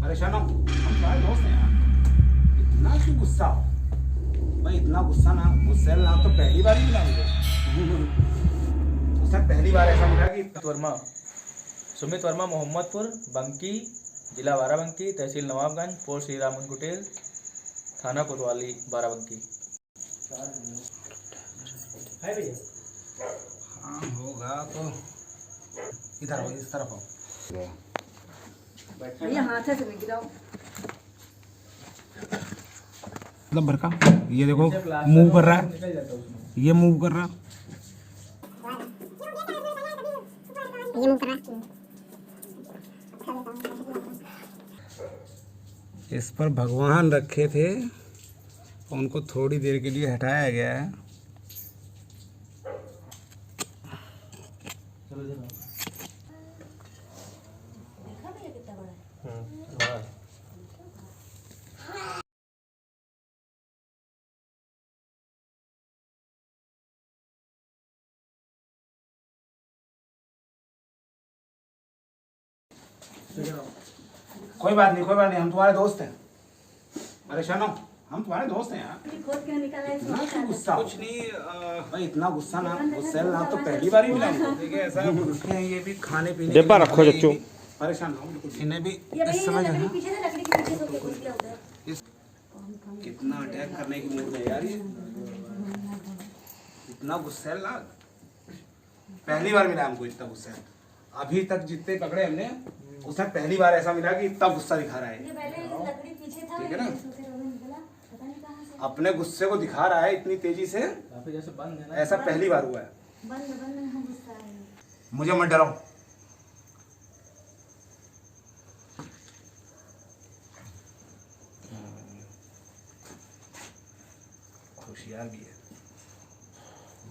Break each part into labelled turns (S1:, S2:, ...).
S1: परेशान हो? हम तुम्हारे दोस्त हैं यार, इतना क्यों गुस्सा हो भाई? इतना गुस्सा ना, गुस्से ना तो पहली बार ही मिला मुझे। उसने पहली बार ऐसा मिला कि
S2: वर्मा सुमित वर्मा, मोहम्मदपुर, बंकी, जिला बाराबंकी, तहसील नवाबगंज, पोस्ट श्री रामन कुटेल, थाना कोतवाली, बाराबंकी। है भैया?
S1: हाँ होगा तो इधर हो, इस तरफ हो।
S3: भैया हाथ से नहीं गिराओ।
S1: मतलब भरका ये देखो मूव कर रहा है, ये मूव कर रहा है,
S4: ये मूव कर रहा है।
S1: इस पर भगवान रखे थे, उनको थोड़ी देर के लिए हटाया गया है।
S3: देखा भैया कितना बड़ा है?
S1: कोई बात नहीं, कोई बात नहीं, हम तुम्हारे दोस्त हैं। परेशान हो? हम तुम्हारे दोस्त हैं यार,
S3: खोद क्यों निकाला है
S1: इतना
S3: इसमें?
S1: क्यों गुस्सा? कुछ नहीं भाई, इतना गुस्सा ना, गुस्से ना तो पहली बार ही मिला मुझे। देखिए ऐसा हैं, ये भी खाने पीने
S5: डिब्बा रखो चच्चू।
S1: परेशान हो बिल्कुल, इन्हें भी
S3: ये
S1: इस
S3: भैया
S1: समय जो
S3: लकड़ी
S1: है
S3: पीछे से, लकड़ी के पीछे से होके घुस गया उधर।
S1: इस कितना अटैक करने की मूड है यार ये, इतना गुस्सैल ना, पहली बार मिला हमको इतना गुस्सैल। अभी तक जितने पकड़े हमने, उसने पहली बार ऐसा मिला कि इतना गुस्सा दिखा रहा है।
S3: ये पहले लकड़ी पीछे था,
S1: ठीक है ना?
S3: इसमें से रोने निकला, पता नहीं कहाँ से।
S1: अपने गुस्से को दिखा रहा है इतनी तेजी से,
S2: जैसे बंद है ना,
S1: ऐसा पहली बार हुआ है।
S3: बंद बंद में गुस्सा है।
S1: मुझे मत डराओ। होशियार भी है,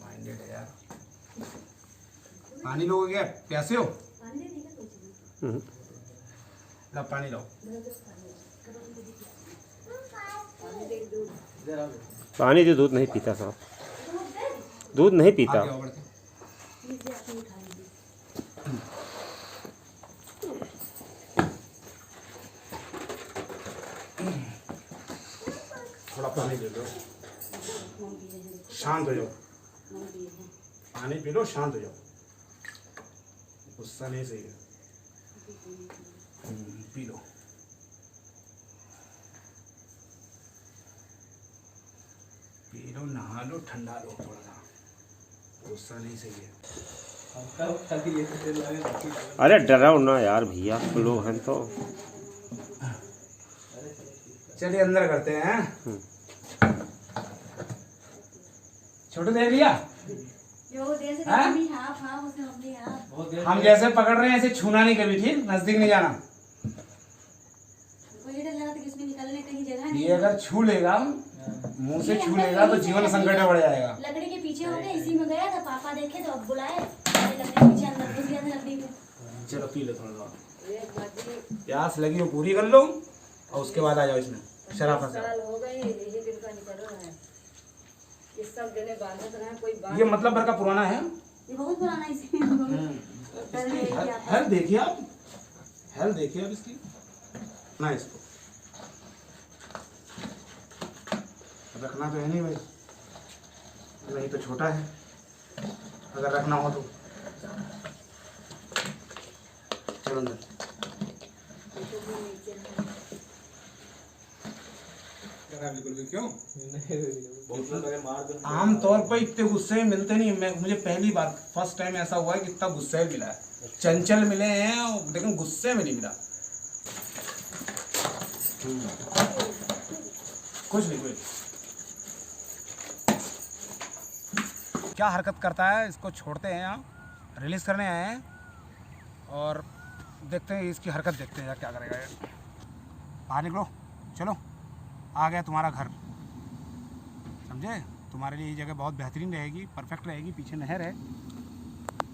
S1: माइंडेड है यार। पानी लोगे क्या? प्यासे हो?
S3: पानी दे देगा कुछ नहीं।
S1: ला पानी लो।
S5: पानी जो दूध नहीं पीता साहब, दूध नहीं पीता।
S1: आगे आओ बढ़ के।
S3: लीजिए अपनी उठा लीजिए।
S1: थोड़ा पानी दे दो, शांत हो जाओ। पानी पी लो, शांत हो जाओ। गुस्सा नहीं सही है। P low. पी लो, नहा लो, ठंडा लो थोड़ा सा। गुस्सा नहीं सही है।
S5: अरे डराओ ना यार भैया, लोग हैं तो।
S1: चलिए अंदर करते हैं। छोटे दे लिया।
S3: जो देर से
S1: हाँ?
S3: मम्मी हाफ हाफ उसने मम्मी हाफ।
S1: हम जैसे पकड़ रहे हैं ऐसे छूना नहीं कभी, ठीक? नजदीक नहीं जाना।
S3: कोई डर लगा था कि इसमें निकलने कहीं जगह नहीं।
S1: ये अगर छू लेगा, मुंह से छू लेगा तो जीवन संकट में पड़ जाएगा।
S3: लकड़ी के पीछे हो गए, इसी में गया था, पापा देखे तो अब बुलाए, लकड़ी के पीछे अंदर घुस गया था लकड़ी में।
S1: चलो पी लो थोड़ा सा। प्यास लगी हो पूरी कर लो और उसके बाद आ जाओ इसमें शराफत से।
S6: हो गई, यही दिन का निकल रहा है। ये सब देने बांधत रहे, कोई बात
S1: ये मतलब भर का पुराना है।
S3: ये बहुत पुराना है इसमें।
S1: इसकी हेल्थ देखिए आप, हेल्थ देखिए आप इसकी ना। इसको रखना तो है नहीं भाई, नहीं तो छोटा है, अगर रखना हो तो चलो अंदर। बिल्कुल भी क्यों? आमतौर पर इतने गुस्से में मिलते नहीं। मुझे पहली बार, फर्स्ट टाइम ऐसा हुआ है कि इतना गुस्से में मिला है। चंचल मिले हैं लेकिन गुस्से में नहीं मिला। कुछ नहीं, कोई क्या हरकत करता है इसको छोड़ते हैं, यहाँ रिलीज करने आए हैं और देखते हैं इसकी हरकत, देखते हैं क्या करेगा ये। बाहर निकलो, चलो। आ गया तुम्हारा घर, समझे? तुम्हारे लिए ये जगह बहुत बेहतरीन रहेगी, परफेक्ट रहेगी। पीछे नहर है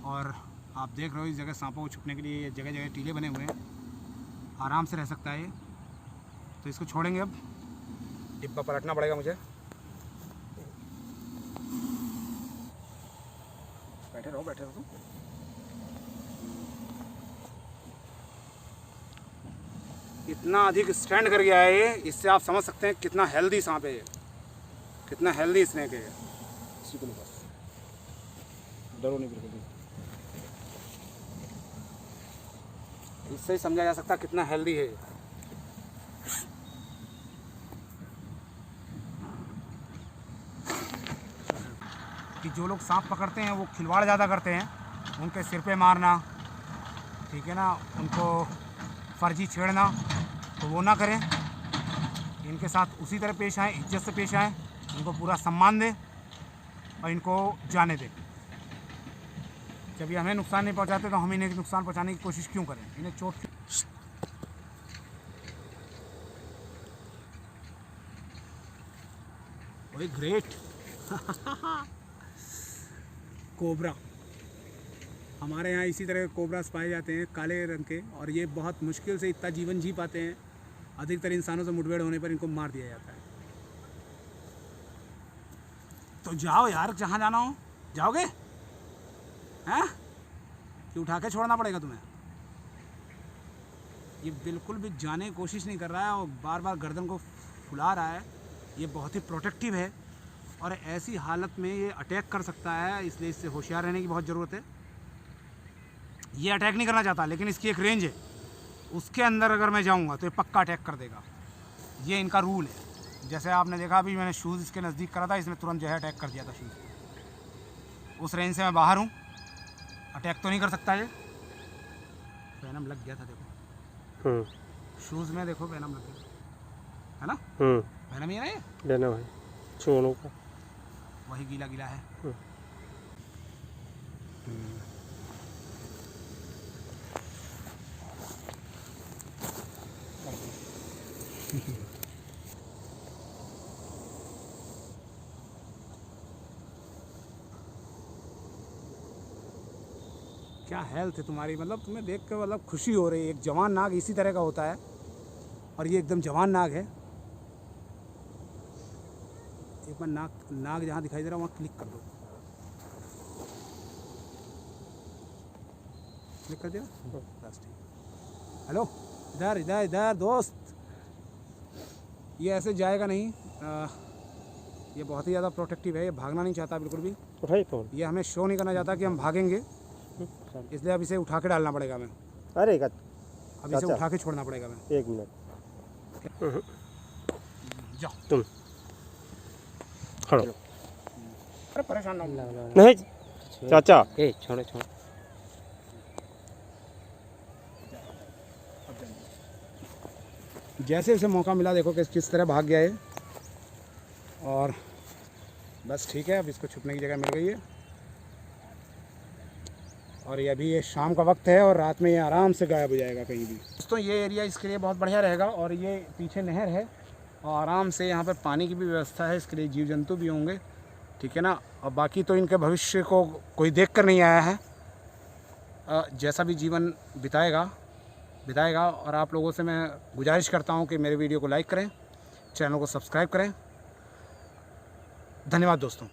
S1: और आप देख रहे हो इस जगह सांपों को छुपने के लिए जगह जगह टीले बने हुए हैं। आराम से रह सकता है ये। तो इसको छोड़ेंगे अब, डिब्बा पलटना पड़ेगा मुझे। बैठे रहो, बैठे रहो तुम। इतना अधिक स्टैंड कर गया है ये, इससे आप समझ सकते हैं कितना हेल्दी सांप है ये, कितना हेल्दी स्नेक है ये। इसी को बस डरो नहीं बिल्कुल भी, इससे ही समझा जा सकता कितना हेल्दी है ये। कि जो लोग सांप पकड़ते हैं वो खिलवाड़ ज़्यादा करते हैं, उनके सिर पे मारना, ठीक है ना, उनको फर्जी छेड़ना, तो वो ना करें। इनके साथ उसी तरह पेश आएँ, इज्जत से पेश आएँ, इनको पूरा सम्मान दें और इनको जाने दें। जब ये हमें नुकसान नहीं पहुंचाते तो हम इन्हें नुकसान पहुंचाने की कोशिश क्यों करें, इन्हें चोट क्यों। ओए ग्रेट कोबरा, हमारे यहाँ इसी तरह के कोबरास पाए जाते हैं काले रंग के, और ये बहुत मुश्किल से इतना जीवन जी पाते हैं। अधिकतर इंसानों से मुठभेड़ होने पर इनको मार दिया जाता है। तो जाओ यार, जहाँ जाना हो जाओगे हैं, कि उठा के छोड़ना पड़ेगा तुम्हें। ये बिल्कुल भी जाने की कोशिश नहीं कर रहा है और बार बार गर्दन को फुला रहा है। ये बहुत ही प्रोटेक्टिव है और ऐसी हालत में ये अटैक कर सकता है, इसलिए इससे होशियार रहने की बहुत ज़रूरत है। ये अटैक नहीं करना चाहता, लेकिन इसकी एक रेंज है, उसके अंदर अगर मैं जाऊंगा तो ये पक्का अटैक कर देगा। ये इनका रूल है। जैसे आपने देखा अभी मैंने शूज़ इसके नज़दीक करा था, इसने तुरंत जो है अटैक कर दिया था शूज़। उस रेंज से मैं बाहर हूँ, अटैक तो नहीं कर सकता ये। वेनम लग गया था, देखो शूज़ में, देखो वेनम लग गया है ना। वेनम ही है ना ये,
S5: लेना भाई छोड़ो का,
S1: वही गीला गीला है। क्या हेल्थ है तुम्हारी, मतलब तुम्हें देख कर मतलब खुशी हो रही है। एक जवान नाग इसी तरह का होता है और ये एकदम जवान नाग है। एक बार नाग जहाँ दिखाई दे रहा है वहाँ क्लिक कर दो, क्लिक कर दिया बस ठीक। हेलो, इधर इधर इधर दोस्त, ये ऐसे जाएगा नहीं। ये बहुत ही ज़्यादा प्रोटेक्टिव है, ये भागना नहीं चाहता बिल्कुल भी।
S5: उठाइए फोन।
S1: ये हमें शो नहीं करना चाहता कि हम भागेंगे, इसलिए अब इसे उठा के डालना पड़ेगा हमें।
S5: अरे
S1: अब इसे उठा के छोड़ना पड़ेगा हमें।
S5: 1 मिनट
S1: जाओ
S5: तुम खड़ो।
S1: अरे परेशान ना हो।
S5: नहीं चाचा,
S7: छोड़ो छोड़ो।
S1: जैसे उसे मौका मिला, देखो किस तरह भाग गया है। और बस ठीक है, अब इसको छुपने की जगह मिल गई है। और ये अभी ये शाम का वक्त है और रात में ये आराम से गायब हो जाएगा कहीं भी। दोस्तों ये एरिया इसके लिए बहुत बढ़िया रहेगा, और ये पीछे नहर है और आराम से यहाँ पर पानी की भी व्यवस्था है, इसके लिए जीव जंतु भी होंगे, ठीक है ना। और बाकी तो इनके भविष्य को कोई देख कर नहीं आया है, जैसा भी जीवन बिताएगा। और आप लोगों से मैं गुजारिश करता हूँ कि मेरे वीडियो को लाइक करें, चैनल को सब्सक्राइब करें। धन्यवाद दोस्तों।